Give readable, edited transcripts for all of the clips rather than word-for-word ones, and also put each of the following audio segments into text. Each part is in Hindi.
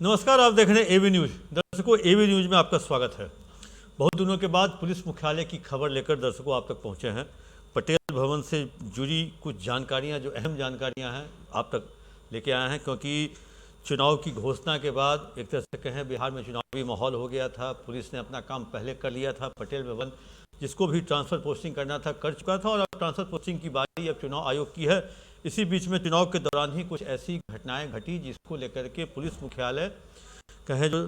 नमस्कार, आप देख रहे हैं एबी न्यूज। दर्शकों, एबी न्यूज में आपका स्वागत है। बहुत दिनों के बाद पुलिस मुख्यालय की खबर लेकर दर्शकों आप तक पहुंचे हैं। पटेल भवन से जुड़ी कुछ जानकारियां, जो अहम जानकारियां हैं, आप तक लेके आए हैं, क्योंकि चुनाव की घोषणा के बाद एक तरह से कहें बिहार में चुनावी माहौल हो गया था। पुलिस ने अपना काम पहले कर लिया था। पटेल भवन जिसको भी ट्रांसफ़र पोस्टिंग करना था कर चुका था, और अब ट्रांसफ़र पोस्टिंग की बारी अब चुनाव आयोग की है। इसी बीच में चुनाव के दौरान ही कुछ ऐसी घटनाएं घटी जिसको लेकर के पुलिस मुख्यालय कहे जो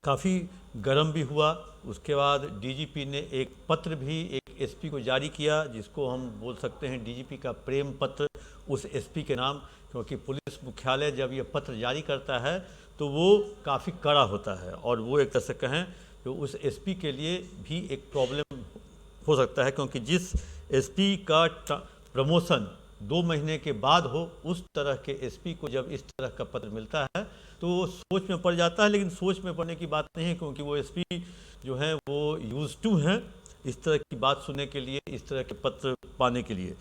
काफ़ी गर्म भी हुआ। उसके बाद डीजीपी ने एक पत्र भी एक एसपी को जारी किया, जिसको हम बोल सकते हैं डीजीपी का प्रेम पत्र उस एसपी के नाम, क्योंकि पुलिस मुख्यालय जब ये पत्र जारी करता है तो वो काफ़ी कड़ा होता है, और वो एक तरह से कहें तो उस एसपी के लिए भी एक प्रॉब्लम हो सकता है, क्योंकि जिस एसपी का प्रमोशन 2 महीने के बाद हो, उस तरह के एसपी को जब इस तरह का पत्र मिलता है तो वो सोच में पड़ जाता है। लेकिन सोच में पड़ने की बात नहीं है, क्योंकि वो एसपी जो हैं वो यूज टू हैं इस तरह की बात सुनने के लिए, इस तरह के पत्र पाने के लिए।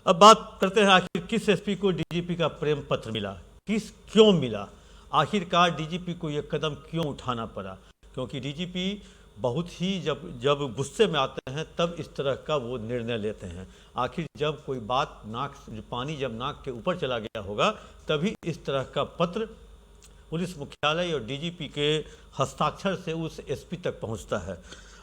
अब बात करते हैं आखिर किस एसपी को डीजीपी का प्रेम पत्र मिला, क्यों मिला, आखिरकार डीजीपी को ये कदम क्यों उठाना पड़ा। क्योंकि डीजीपी बहुत ही जब गुस्से में आते हैं तब इस तरह का वो निर्णय लेते हैं। आखिर जब कोई बात पानी जब नाक के ऊपर चला गया होगा तभी इस तरह का पत्र पुलिस मुख्यालय और डीजीपी के हस्ताक्षर से उस एसपी तक पहुंचता है।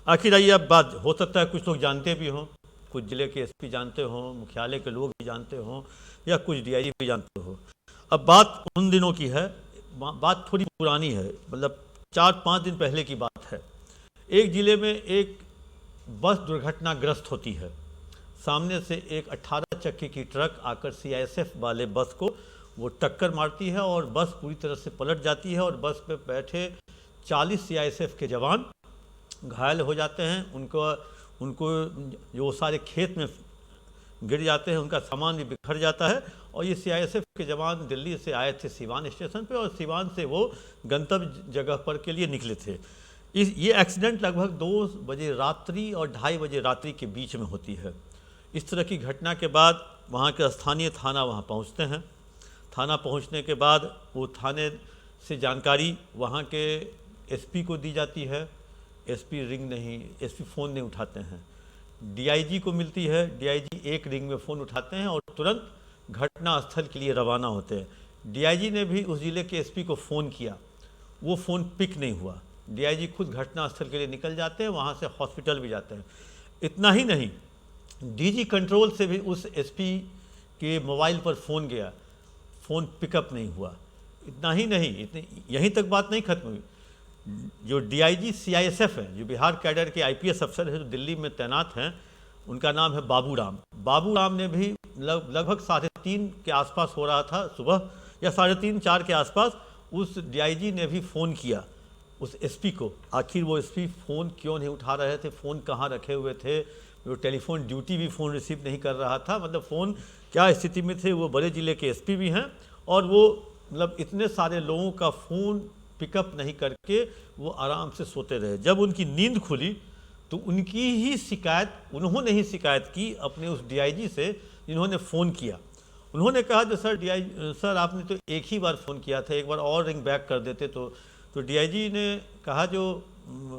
आखिर आइए, अब बात हो सकता है कुछ लोग जानते भी हों, कुछ जिले के एसपी जानते हों, मुख्यालय के लोग भी जानते हों, या कुछ डीआईजी भी जानते हो। अब बात उन दिनों की है, बात थोड़ी पुरानी है, मतलब 4-5 दिन पहले की बात है। एक जिले में एक बस दुर्घटनाग्रस्त होती है। सामने से एक 18 चक्के की ट्रक आकर सीआईएसएफ वाले बस को वो टक्कर मारती है और बस पूरी तरह से पलट जाती है, और बस पे बैठे 40 सीआईएसएफ के जवान घायल हो जाते हैं। उनको जो सारे खेत में गिर जाते हैं, उनका सामान भी बिखर जाता है। और ये सीआईएसएफ के जवान दिल्ली से आए थे सिवान स्टेशन पे, और सिवान से वो गंतव्य जगह पर के लिए निकले थे। ये एक्सीडेंट लगभग 2 बजे रात्रि और 2:30 बजे रात्रि के बीच में होती है। इस तरह की घटना के बाद वहाँ के स्थानीय थाना वहाँ पहुँचते हैं। थाना पहुँचने के बाद वो थाने से जानकारी वहाँ के एसपी को दी जाती है। एसपी फ़ोन नहीं उठाते हैं। डीआईजी को मिलती है। डीआईजी एक रिंग में फ़ोन उठाते हैं और तुरंत घटना स्थल के लिए रवाना होते हैं। डीआईजी ने भी उस ज़िले के एसपी को फ़ोन किया, वो फ़ोन पिक नहीं हुआ। डीआईजी खुद घटनास्थल के लिए निकल जाते हैं, वहाँ से हॉस्पिटल भी जाते हैं। इतना ही नहीं, डीजी कंट्रोल से भी उस एसपी के मोबाइल पर फ़ोन गया, फ़ोन पिकअप नहीं हुआ। इतना ही नहीं, यहीं तक बात नहीं खत्म हुई। जो डीआईजी सीआईएसएफ हैं, जो बिहार कैडर के आईपीएस अफसर हैं जो दिल्ली में तैनात हैं, उनका नाम है बाबू राम। बाबू राम ने भी लगभग 3:30 के आसपास हो रहा था, सुबह या 3:30-4 के आसपास, उस डीआईजी ने भी फ़ोन किया उस एसपी को। आखिर वो एसपी फ़ोन क्यों नहीं उठा रहे थे, फ़ोन कहाँ रखे हुए थे, वो टेलीफोन ड्यूटी भी फ़ोन रिसीव नहीं कर रहा था, मतलब फ़ोन क्या स्थिति में थे। वो बड़े ज़िले के एसपी भी हैं, और वो मतलब इतने सारे लोगों का फ़ोन पिकअप नहीं करके वो आराम से सोते रहे। जब उनकी नींद खुली तो उन्होंने ही शिकायत की अपने उस डीआईजी से जिन्होंने फ़ोन किया। उन्होंने कहा जो सर आपने तो एक ही बार फ़ोन किया था, एक बार और रिंग बैक कर देते तो डीआईजी ने कहा जो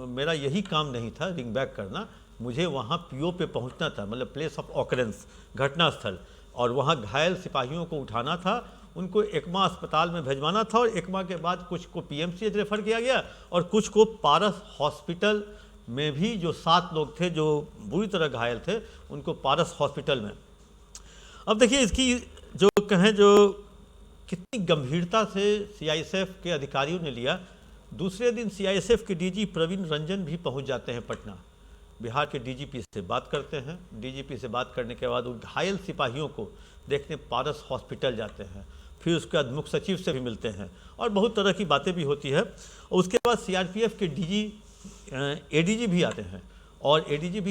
मेरा यही काम नहीं था रिंग बैक करना, मुझे वहाँ पीओ पे पहुँचना था, मतलब प्लेस ऑफ ऑकरेंस, घटनास्थल, और वहाँ घायल सिपाहियों को उठाना था, उनको एकमा अस्पताल में भिजवाना था, और एकमा के बाद कुछ को पीएमसीएच रेफ़र किया गया और कुछ को पारस हॉस्पिटल में भी, जो 7 लोग थे जो बुरी तरह घायल थे, उनको पारस हॉस्पिटल में। अब देखिए इसकी जो कहें जो कितनी गंभीरता से सीआईएसएफ के अधिकारियों ने लिया। दूसरे दिन सीआईएसएफ के डीजी प्रवीण रंजन भी पहुंच जाते हैं पटना। बिहार के डीजीपी से बात करते हैं। डीजीपी से बात करने के बाद वो घायल सिपाहियों को देखने पारस हॉस्पिटल जाते हैं। फिर उसके बाद मुख्य सचिव से भी मिलते हैं और बहुत तरह की बातें भी होती है। और उसके बाद सीआरपीएफ के एडीजी भी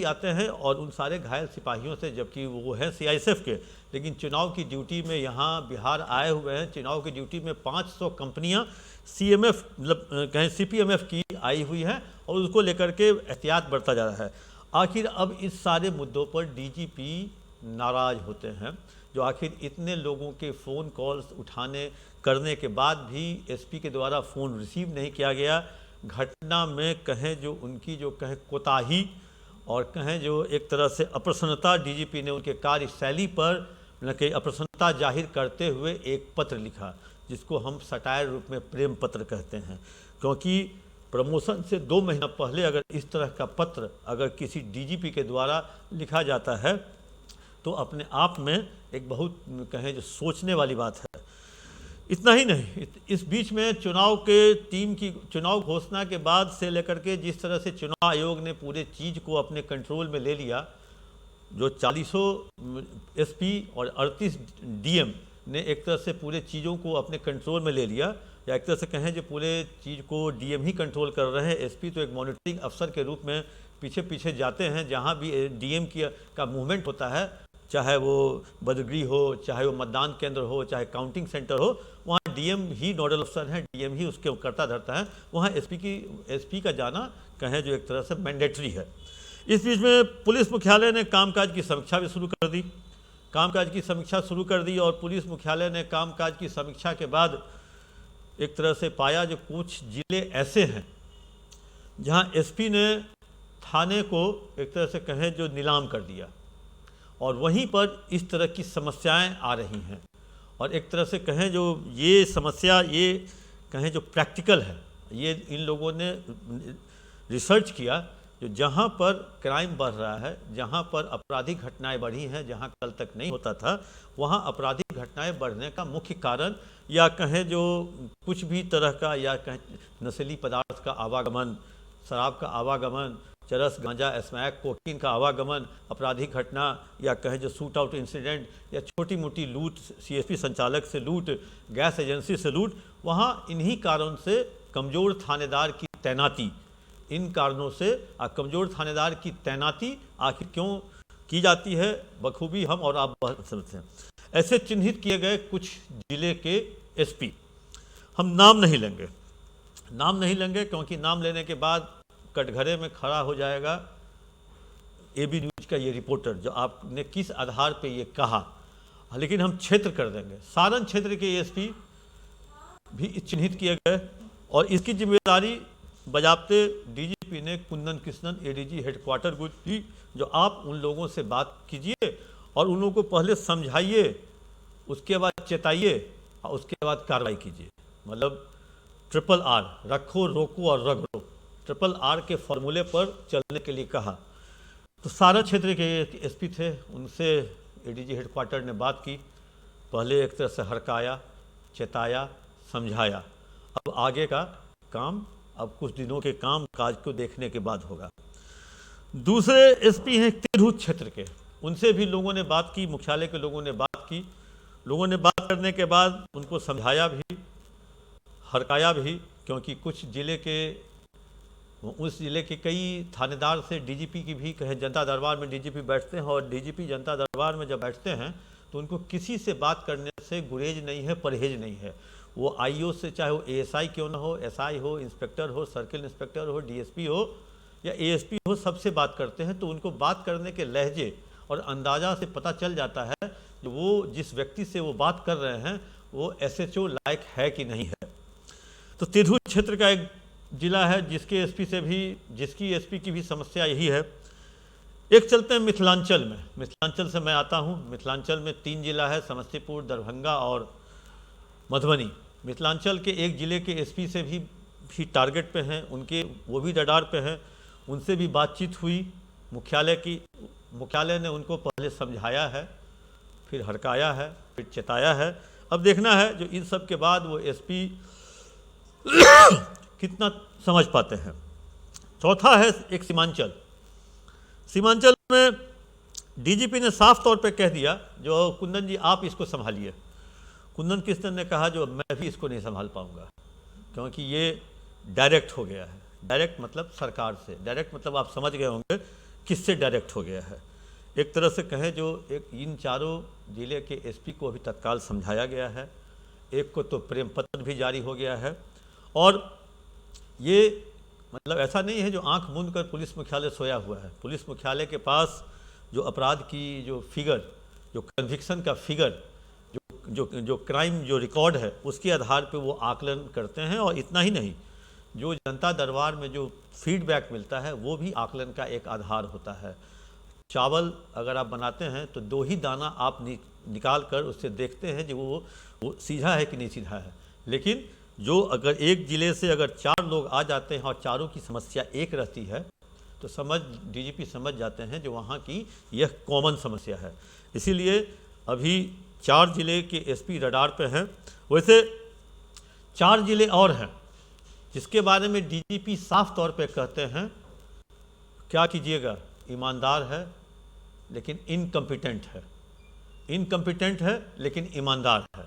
आते हैं, और उन सारे घायल सिपाहियों से, जबकि वो हैं सीआईएसएफ के, लेकिन चुनाव की ड्यूटी में यहाँ बिहार आए हुए हैं। चुनाव की ड्यूटी में 500 कंपनियाँ सीएमएफ मतलब कहें सीपीएमएफ की आई हुई हैं, और उसको लेकर के एहतियात बरता जा रहा है। आखिर अब इस सारे मुद्दों पर डीजीपी नाराज़ होते हैं, जो आखिर इतने लोगों के फ़ोन कॉल्स उठाने करने के बाद भी एसपी के द्वारा फ़ोन रिसीव नहीं किया गया। घटना में कहें जो उनकी जो कहें कोताही और कहें जो एक तरह से अप्रसन्नता डीजीपी ने उनके कार्यशैली पर कि अप्रसन्नता जाहिर करते हुए एक पत्र लिखा, जिसको हम सटायर रूप में प्रेम पत्र कहते हैं। क्योंकि प्रमोशन से 2 महीना पहले अगर इस तरह का पत्र अगर किसी डीजीपी के द्वारा लिखा जाता है तो अपने आप में एक बहुत कहें जो सोचने वाली बात है। इतना ही नहीं, इस बीच में चुनाव के टीम की चुनाव घोषणा के बाद से लेकर के जिस तरह से चुनाव आयोग ने पूरे चीज़ को अपने कंट्रोल में ले लिया, जो 40 एसपी और 38 डीएम ने एक तरह से पूरे चीज़ों को अपने कंट्रोल में ले लिया, या एक तरह से कहें जो पूरे चीज़ को डीएम ही कंट्रोल कर रहे हैं। एसपी तो एक मॉनिटरिंग अफसर के रूप में पीछे पीछे जाते हैं, जहां भी डीएम का मूवमेंट होता है, चाहे वो बदगृह हो, चाहे वो मतदान केंद्र हो, चाहे काउंटिंग सेंटर हो, वहाँ डीएम ही नोडल अफसर हैं, डीएम ही उसके करता धरता है। वहाँ एसपी का जाना कहें जो एक तरह से मैंडेटरी है। इस बीच में पुलिस मुख्यालय ने कामकाज की समीक्षा भी शुरू कर दी। कामकाज की समीक्षा शुरू कर दी और पुलिस मुख्यालय ने कामकाज की समीक्षा के बाद एक तरह से पाया जो कुछ जिले ऐसे हैं जहां एसपी ने थाने को एक तरह से कहें जो नीलाम कर दिया, और वहीं पर इस तरह की समस्याएं आ रही हैं। और एक तरह से कहें जो ये समस्या ये कहें जो प्रैक्टिकल है, ये इन लोगों ने रिसर्च किया, जो जहाँ पर क्राइम बढ़ रहा है, जहाँ पर आपराधिक घटनाएं बढ़ी हैं, जहाँ कल तक नहीं होता था, वहाँ आपराधिक घटनाएं बढ़ने का मुख्य कारण या कहें जो कुछ भी तरह का या कहें नशीली पदार्थ का आवागमन, शराब का आवागमन, चरस, गांजा, स्मैक, कोकीन का आवागमन, आपराधिक घटना या कहें जो शूट आउट इंसिडेंट या छोटी मोटी लूट, सीएसपी संचालक से लूट, गैस एजेंसी से लूट, वहाँ इन्हीं कारणों से कमज़ोर थानेदार की तैनाती, इन कारणों से कमज़ोर थानेदार की तैनाती आखिर क्यों की जाती है, बखूबी हम और आप समझते हैं। ऐसे चिन्हित किए गए कुछ जिले के एसपी, हम नाम नहीं लेंगे क्योंकि नाम लेने के बाद कटघरे में खड़ा हो जाएगा एबी न्यूज का ये रिपोर्टर, जो आपने किस आधार पे ये कहा। लेकिन हम क्षेत्र कर देंगे, सारण क्षेत्र के एसपी भी चिन्हित किए गए और इसकी जिम्मेदारी बजाबते डीजीपी ने कुंदन कृष्णन एडीजी हेडक्वार्टर को दी, जो आप उन लोगों से बात कीजिए और उन लोगों को पहले समझाइए, उसके बाद चेताइए और उसके बाद कार्रवाई कीजिए। मतलब ट्रिपल आर, रखो, रोको और रगड़ो, ट्रिपल आर के फॉर्मूले पर चलने के लिए कहा। तो सारा क्षेत्र के एसपी थे, उनसे एडीजी हेडक्वार्टर ने बात की, पहले एक तरह से हरकाया, चेताया, समझाया। अब आगे का काम अब कुछ दिनों के काम काज को देखने के बाद होगा। दूसरे एसपी हैं तिरहुत क्षेत्र के, उनसे भी लोगों ने बात की, मुख्यालय के लोगों ने बात की। लोगों ने बात करने के बाद उनको समझाया भी, हरकाया भी, क्योंकि कुछ जिले के उस जिले के कई थानेदार से डीजीपी की भी कहें जनता दरबार में डीजीपी बैठते हैं, और डीजीपी जनता दरबार में जब बैठते हैं तो उनको किसी से बात करने से गुरेज नहीं है, परहेज नहीं है। वो आईओ से, चाहे वो एएसआई क्यों ना हो, एसआई हो, इंस्पेक्टर हो, सर्किल इंस्पेक्टर हो, डीएसपी हो या एएसपी हो, सबसे बात करते हैं। तो उनको बात करने के लहजे और अंदाज़ा से पता चल जाता है कि वो जिस व्यक्ति से वो बात कर रहे हैं वो एसएचओ लायक है कि नहीं है। तो तिरहुत क्षेत्र का एक जिला है जिसकी एसपी की भी समस्या यही है। एक चलते हैं मिथिलांचल में, मिथिलांचल से मैं आता हूँ। मिथिलांचल में 3 जिला है, समस्तीपुर, दरभंगा और मधुबनी। मिथिलांचल के एक जिले के एसपी से भी टारगेट पे हैं, उनके वो भी रडार पे हैं। उनसे भी बातचीत हुई, मुख्यालय ने उनको पहले समझाया है, फिर हरकाया है, फिर चेताया है। अब देखना है जो इन सब के बाद वो एसपी कितना समझ पाते हैं। चौथा है एक सीमांचल। सीमांचल में डीजीपी ने साफ तौर पे कह दिया, जो कुंदन जी आप इसको संभालिए। कुंदन कृष्णन ने कहा जो मैं भी इसको नहीं संभाल पाऊंगा, क्योंकि ये डायरेक्ट हो गया है। डायरेक्ट मतलब सरकार से, डायरेक्ट मतलब आप समझ गए होंगे किससे डायरेक्ट हो गया है। एक तरह से कहें जो इन चारों जिले के एसपी को अभी तत्काल समझाया गया है, एक को तो प्रेम पत्र भी जारी हो गया है। और ये मतलब ऐसा नहीं है जो आंख मूंद कर पुलिस मुख्यालय सोया हुआ है। पुलिस मुख्यालय के पास जो अपराध की जो फिगर, जो कन्विक्शन का फिगर, जो क्राइम जो रिकॉर्ड है, उसके आधार पे वो आकलन करते हैं। और इतना ही नहीं, जो जनता दरबार में जो फीडबैक मिलता है वो भी आकलन का एक आधार होता है। चावल अगर आप बनाते हैं तो 2 ही दाना आप निकाल कर उससे देखते हैं कि वो सीधा है कि नहीं सीधा है। लेकिन जो अगर एक ज़िले से अगर 4 लोग आ जाते हैं और चारों की समस्या एक रहती है तो डीजीपी समझ जाते हैं जो वहाँ की यह कॉमन समस्या है। इसीलिए अभी 4 ज़िले के एसपी रडार पे हैं। वैसे 4 ज़िले और हैं जिसके बारे में डीजीपी साफ तौर पे कहते हैं, क्या कीजिएगा, ईमानदार है लेकिन इनकम्पिटेंट है, इनकम्पिटेंट है लेकिन ईमानदार है।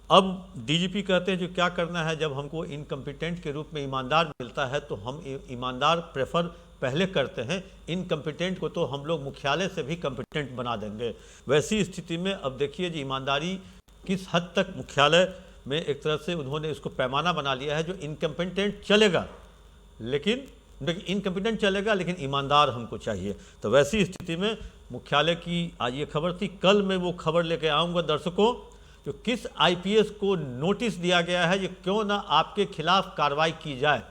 अब डीजीपी कहते हैं जो क्या करना है, जब हमको इनकम्पिटेंट के रूप में ईमानदार मिलता है तो हम ईमानदार प्रेफर पहले करते हैं, इनकम्पिटेंट को तो हम लोग मुख्यालय से भी कम्पिटेंट बना देंगे। वैसी स्थिति में अब देखिए जी ईमानदारी किस हद तक मुख्यालय में एक तरह से उन्होंने इसको पैमाना बना लिया है, जो इनकम्पिटेंट चलेगा लेकिन इनकम्पिटेंट चलेगा लेकिन ईमानदार हमको चाहिए। तो वैसी स्थिति में मुख्यालय की आज ये खबर थी। कल मैं वो खबर लेके आऊँगा दर्शकों, जो किस आईपीएस को नोटिस दिया गया है, ये क्यों ना आपके खिलाफ कार्रवाई की जाए।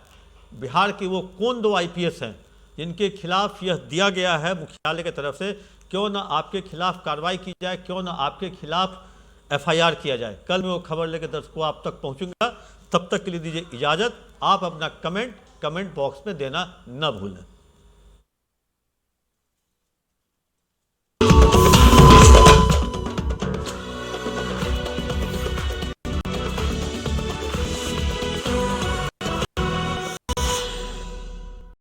बिहार के वो कौन 2 आईपीएस हैं जिनके खिलाफ यह दिया गया है मुख्यालय की तरफ से, क्यों ना आपके खिलाफ कार्रवाई की जाए, क्यों ना आपके खिलाफ एफआईआर किया जाए। कल मैं वो खबर लेकर दर्शकों आप तक पहुंचूंगा। तब तक के लिए दीजिए इजाज़त। आप अपना कमेंट बॉक्स में देना न भूलें।